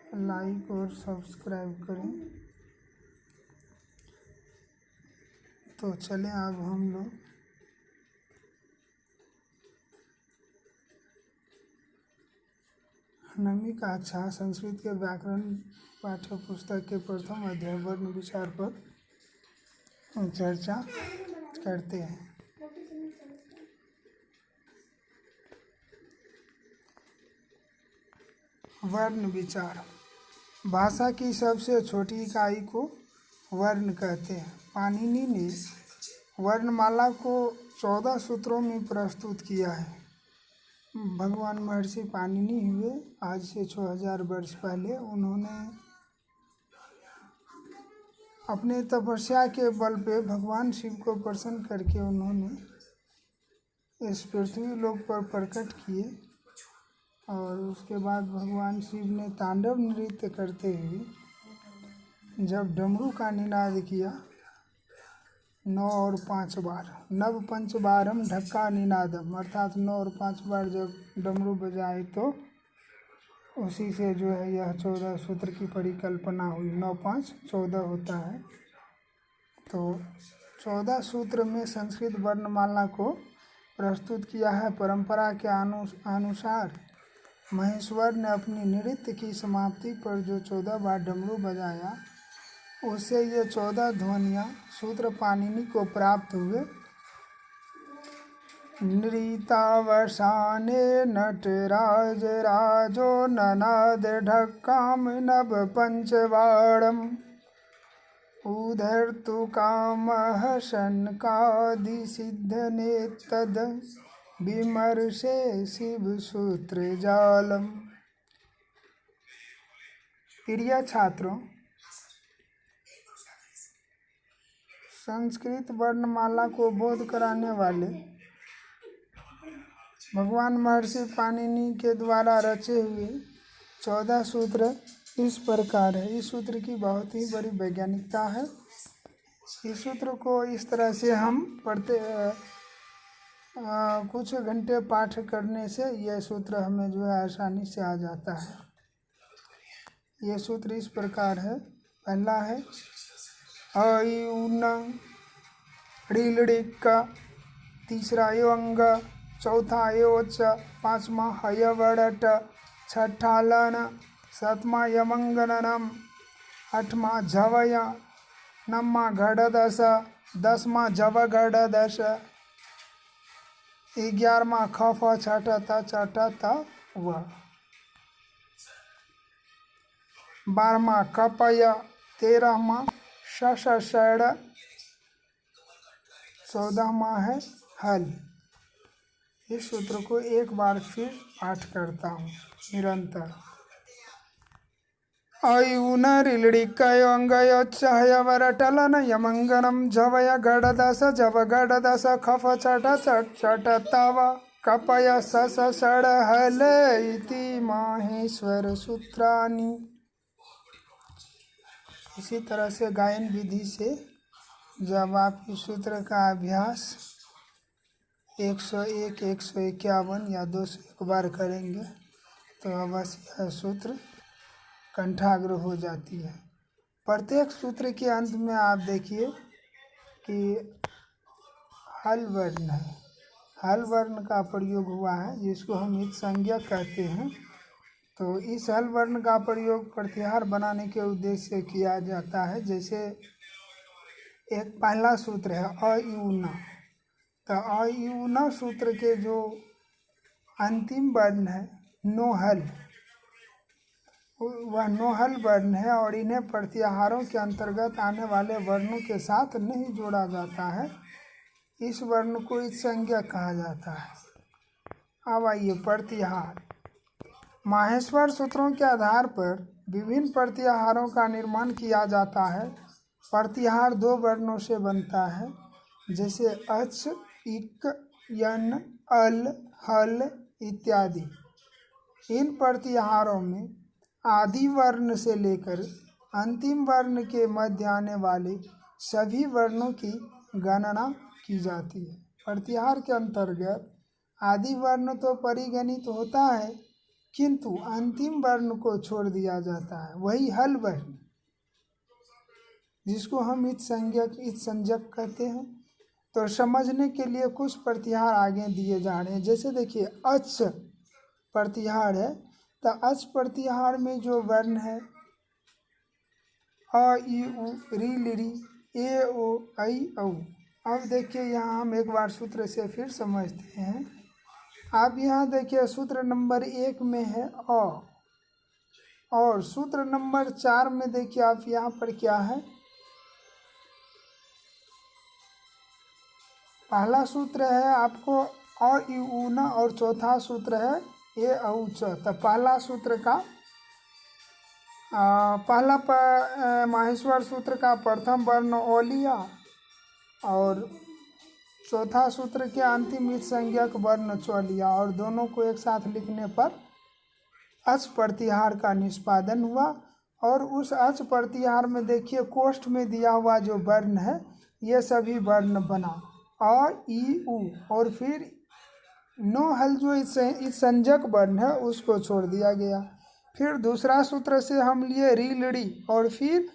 Like और subscribe करें। तो चलें अब हम लोग नवीं कक्षा संस्कृत के व्याकरण पाठ्य पुस्तक के प्रथम अध्याय वर्ण विचार पर चर्चा करते हैं। वर्ण विचार। भाषा की सबसे छोटी इकाई को वर्ण कहते हैं। पाणिनि ने वर्णमाला को 14 सूत्रों में प्रस्तुत किया है। भगवान महर्षि पाणिनि हुए आज से 6000 वर्ष पहले। उन्होंने अपने तपस्या के बल पे भगवान शिव को प्रसन्न करके उन्होंने इस पृथ्वी लोक पर प्रकट किए और उसके बाद भगवान शिव ने तांडव नृत्य करते हुए जब डमरू का निनाद किया 9 और 5 बार, नव पंचबारम ढक्का निनादम, अर्थात 9 और 5 बार जब डमरू बजाए तो उसी से जो है यह 14 सूत्र की परिकल्पना हुई। 9 5 14 होता है। तो 14 सूत्र में संस्कृत वर्णमाला को प्रस्तुत किया है। परंपरा के अनुसार महेश्वर ने अपनी नृत्य की समाप्ति पर जो 14 बार डमरू बजाया उससे ये 14 ध्वनियाँ सूत्र पाणिनि को प्राप्त हुए। नृतावसाने नटराज राजो ननाद ढक्काम नभ पंचवाड़म उधर्तु कामः शनकादि सिद्धने तद विमर्शे शिव सूत्र जालम। प्रिय छात्रों, संस्कृत वर्णमाला को बोध कराने वाले भगवान महर्षि पाणिनि के द्वारा रचे हुए 14 सूत्र इस प्रकार है। इस सूत्र की बहुत ही बड़ी वैज्ञानिकता है। इस सूत्र को इस तरह से हम पढ़ते कुछ घंटे पाठ करने से यह सूत्र हमें जो है आसानी से आ जाता है। यह सूत्र इस प्रकार है। पहला है अयुन ऋलिक, तीसरा योंग, चौथा योच, पांचवा हयवड़ट, छठा लन, सातवां यमंगनम, आठवां झवय, नववां घड़दश, 10वां जवगड़दश, 11वां खफ छठत व, 12वां कपय, 13वां शषड़, 14वां है हल। इस सूत्र को एक बार फिर पाठ करता हूँ निरंतर। अयुन ऋलिक योंग योच्च हयवरटलन यमंगनम झवय गड़दश जवगड़दश खफ छठ छठ तव कपय सषड़ हल इति माहेश्वर सूत्राणि। इसी तरह से गायन विधि से जब आप इस सूत्र का अभ्यास 101, 151 या 201 बार करेंगे तो अवश्य यह सूत्र कंठाग्र हो जाती है। प्रत्येक सूत्र के अंत में आप देखिए कि हल वर्ण है। हल वर्ण का प्रयोग हुआ है जिसको हम इत संज्ञा कहते हैं। तो इस हल वर्ण का प्रयोग प्रत्याहार बनाने के उद्देश्य से किया जाता है। जैसे एक पहला सूत्र है अयुन, तो अयुन सूत्र के जो अंतिम वर्ण है नोहल, वह नोहल वर्ण है और इन्हें प्रत्याहारों के अंतर्गत आने वाले वर्णों के साथ नहीं जोड़ा जाता है। इस वर्ण को इत संज्ञा कहा जाता है। अब आइए प्रत्याहार। माहेश्वर सूत्रों के आधार पर विभिन्न प्रत्याहारों का निर्माण किया जाता है। प्रत्याहार 2 वर्णों से बनता है, जैसे अच, इक, यन, अल, हल इत्यादि। इन प्रत्याहारों में आदि वर्ण से लेकर अंतिम वर्ण के मध्य आने वाले सभी वर्णों की गणना की जाती है। प्रत्याहार के अंतर्गत आदि वर्ण तो परिगणित होता है, किंतु अंतिम वर्ण को छोड़ दिया जाता है, वही हल वर्ण, जिसको हम इत संज्ञक कहते हैं। तो समझने के लिए कुछ प्रतिहार आगे दिए जा रहे हैं। जैसे देखिए अच प्रतिहार है, तो अच प्रतिहार में जो वर्ण है अ ई उ री लिरी ए ओ ऐ औ। अब देखिए यहाँ हम एक बार सूत्र से फिर समझते हैं। आप यहाँ देखिए सूत्र नंबर 1 में है अ, और सूत्र नंबर 4 में देखिए आप यहाँ पर क्या है, पहला सूत्र है आपको अ ई उ न, और चौथा सूत्र है ए औ च। तो पहला सूत्र का माहेश्वर सूत्र का प्रथम वर्ण ओ लिया, और चौथा सूत्र के अंतिम इत संज्ञक वर्ण च लिया, और दोनों को एक साथ लिखने पर अच प्रतिहार का निष्पादन हुआ। और उस अच प्रतिहार में देखिए कोष्ठ में दिया हुआ जो वर्ण है ये सभी वर्ण बना अ ई उ, और फिर नो हल जो इस संज्ञक वर्ण है उसको छोड़ दिया गया। फिर दूसरा सूत्र से हम लिए री लड़ी, और फिर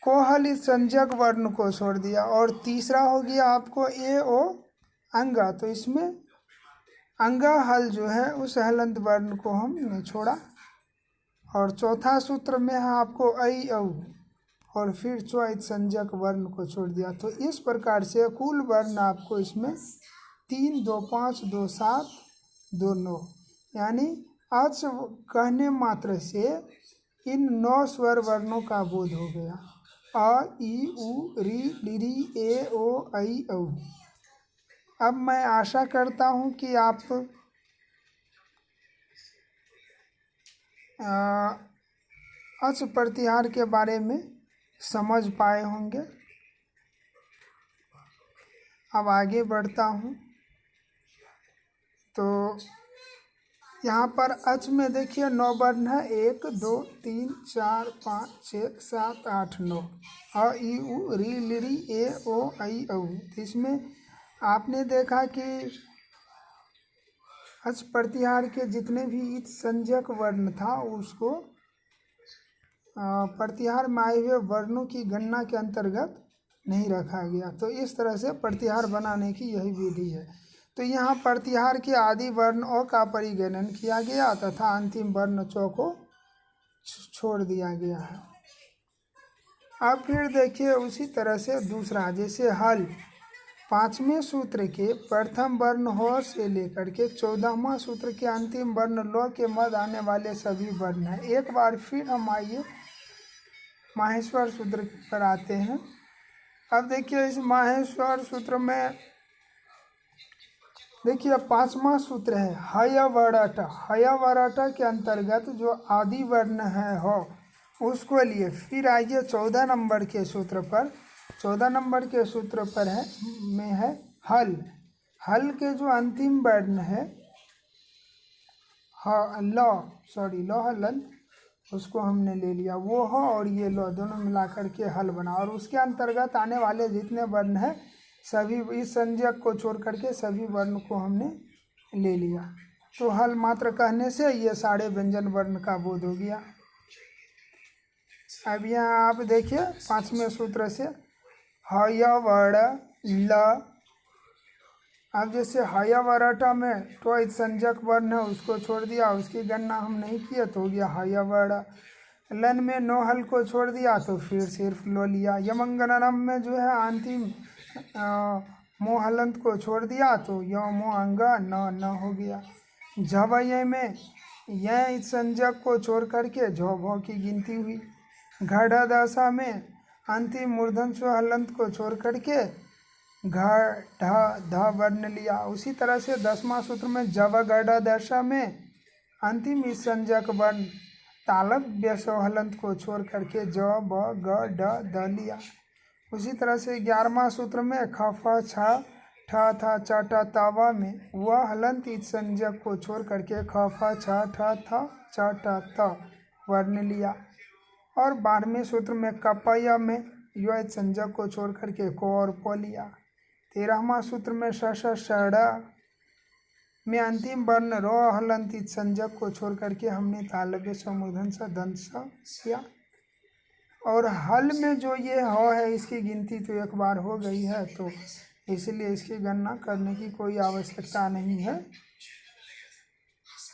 कोहल इस संज्ञक वर्ण को छोड़ दिया। और तीसरा हो गया आपको ए ओ अंगा, तो इसमें अंगा हल जो है उस हलंत वर्ण को हमने छोड़ा। और चौथा सूत्र में है आपको ऐ औ, और फिर च्वैत संज्ञक वर्ण को छोड़ दिया। तो इस प्रकार से कुल वर्ण आपको इसमें 3, 2, 5, 2, 7, 2, 9, यानी अच कहने मात्र से इन 9 स्वर वर्णों का बोध हो गया। अ ई उ री लिरी ए ओ ऐ औ। अब मैं आशा करता हूँ कि आप अच प्रतिहार के बारे में समझ पाए होंगे। अब आगे बढ़ता हूँ। तो यहाँ पर अच में देखिए 9 वर्ण है, 1, 2, 3, 4, 5, 6, 7, 8, 9। अ ई उ री लिरी ए ओ ऐ औ। इसमें आपने देखा कि अच प्रतिहार के जितने भी इत संज्ञक वर्ण था उसको प्रतिहार में आए हुए वर्णों की गणना के अंतर्गत नहीं रखा गया। तो इस तरह से प्रतिहार बनाने की यही विधि है। तो यहाँ प्रतिहार के आदि वर्ण अ का परिगणन किया गया तथा अंतिम वर्ण च को छोड़ दिया गया है। अब फिर देखिए उसी तरह से दूसरा, जैसे हल 5वें सूत्र के प्रथम वर्ण ह से लेकर के 14वां सूत्र के अंतिम वर्ण ल के मध्य आने वाले सभी वर्ण हैं। एक बार फिर हम आइए माहेश्वर सूत्र पर आते हैं। अब देखिए इस माहेश्वर सूत्र में देखिए 5वां सूत्र है हयवरट। हयवरट के अंतर्गत जो आदि वर्ण है हो उसको लिए। फिर आइए 14 नंबर के सूत्र पर। 14 नंबर के सूत्र पर है में है हल। हल के जो अंतिम वर्ण है ल हलन, उसको हमने ले लिया, वो हो और ये लो दोनों मिलाकर के हल बना। और उसके अंतर्गत आने वाले जितने वर्ण हैं सभी इस संज्ञक को छोड़ करके सभी वर्ण को हमने ले लिया। तो हल मात्र कहने से ये सारे व्यंजन वर्ण का बोध हो गया। अब यहाँ आप देखिए 5वें सूत्र से हय वर्ण ल। अब जैसे हय वरटा में तो इत संज्ञक वर्ण है उसको छोड़ दिया, उसकी गणना हम नहीं किए तो हो गया हय वर्ण। लन में नो हल को छोड़ दिया तो फिर सिर्फ लो लिया। यमंगनम में जो है अंतिम मोहलंत को छोड़ दिया तो यो मो अंगा न हो गया। झवय में यह इस संज्ञक को छोड़ करके झो भो की गिनती हुई। घड़ दशा में अंतिम मूर्धन स्व हलंत को छोड़ करके घ ढ ध वर्ण लिया। उसी तरह से 10वां सूत्र में जव गढ़ दशा में अंतिम इस संज्ञक वर्ण तालव व्यसव हलंत को छोड़ करके ज ब ग ड द लिया। उसी तरह से 11वां सूत्र में ख फ छ ठ थ च ट त व में वह हलंत इस संज्ञक को छोड़ करके ख फ छ ठ थ च ट त वर्ण लिया। और 12वें सूत्र में कपय में यो संज्ञक को छोड़ करके को और प लिया। 13वां सूत्र में श ष ष ड़ में अंतिम वर्ण र हलंत संजक को छोड़ करके हमने तालव्य समूर्धन सा दंत सा किया। और हल में जो ये ह है इसकी गिनती तो एक बार हो गई है, तो इसलिए इसकी गणना करने की कोई आवश्यकता नहीं है।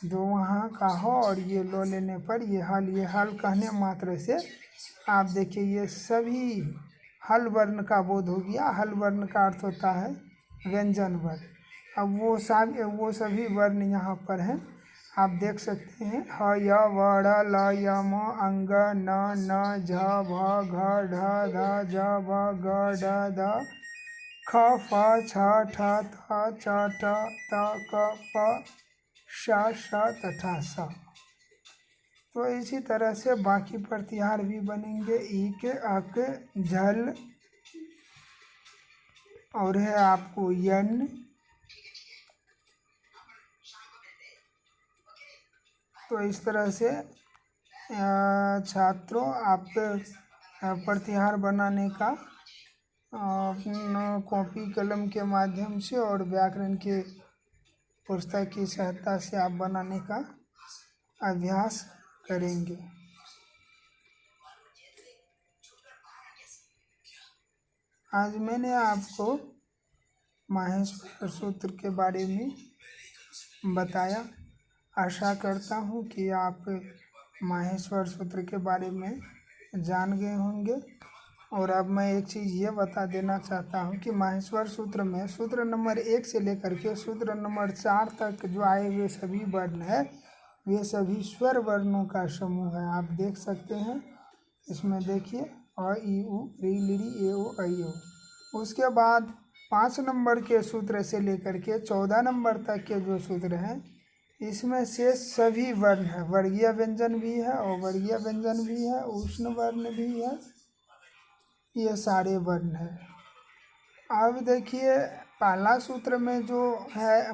दो वहाँ का हो और ये लो लेने पर ये हल कहने मात्र से आप देखिए ये सभी हल वर्ण का बोध हो गया। हल वर्ण का अर्थ होता है व्यंजन वर्ण। अब वो सभी वर्ण यहाँ पर हैं, आप देख सकते हैं। ह य व ड़ ल य म अंग न झ भ घ ढ ध ज भ ग ड ध ख फ छ ठ थ च ट त क प श तथा स। तो इसी तरह से बाकी प्रतिहार भी बनेंगे। ईक अक झल और है आपको यन। तो इस तरह से छात्रों आप प्रतिहार बनाने का कॉपी कलम के माध्यम से और व्याकरण के पुस्तक की सहायता से आप बनाने का अभ्यास करेंगे। आज मैंने आपको माहेश्वर सूत्र के बारे में बताया। आशा करता हूँ कि आप माहेश्वर सूत्र के बारे में जान गए होंगे। और अब मैं एक चीज़ ये बता देना चाहता हूँ कि माहेश्वर सूत्र में सूत्र नंबर 1 से लेकर के सूत्र नंबर 4 तक जो आए हुए सभी वर्ण है वे सभी स्वर वर्णों का समूह है। आप देख सकते हैं इसमें, देखिए अ ई उ री लिरी ए ओ ऐ ओ। उसके बाद 5 नंबर के सूत्र से लेकर के 14 नंबर तक के जो सूत्र हैं इसमें से सभी वर्ण है। वर्गीय व्यंजन भी है, अवर्गीय व्यंजन भी है, उष्ण वर्ण भी है, ये सारे वर्ण है। अब देखिए पहला सूत्र में जो है